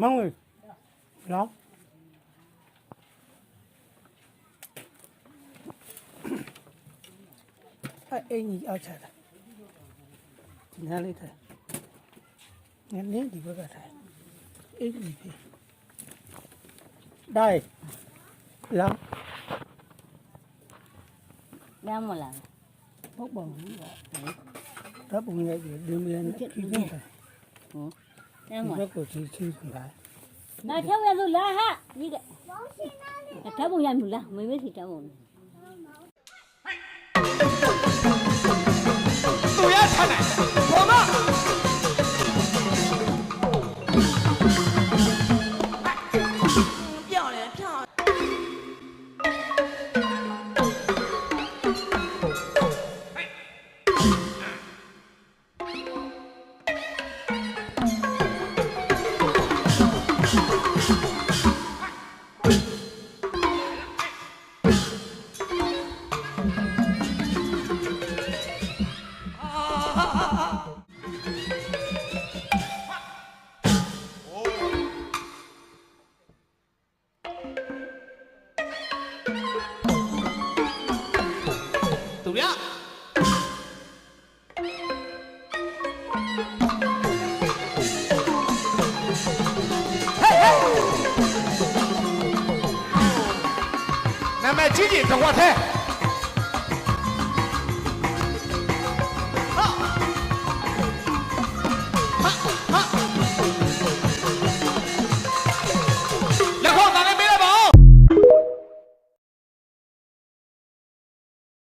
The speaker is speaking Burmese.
မောင်ဝင်လောအင်းကြီးအောက်ချတာဒီနားလေးထားနည်းနည်းဒီဘက်ကထားအင်းကြီးပြီได้လော ရမလား ပုတ်ပါဘူးကဓာတ်ပုံရိုက်ပြီးဒီမင်းနဲ့ဒီနေ့ ဟုတ်ရမ ဒီဘ လား က်ကိုချင်းချင်းခါ နားထဲရလို့လားဟာဒီကဓာတ်ပုံရမလားမမေးစီဓာတ်ပုံ 主要他奶奶，我们。漂亮漂亮。怎么样？那么紧紧的话题。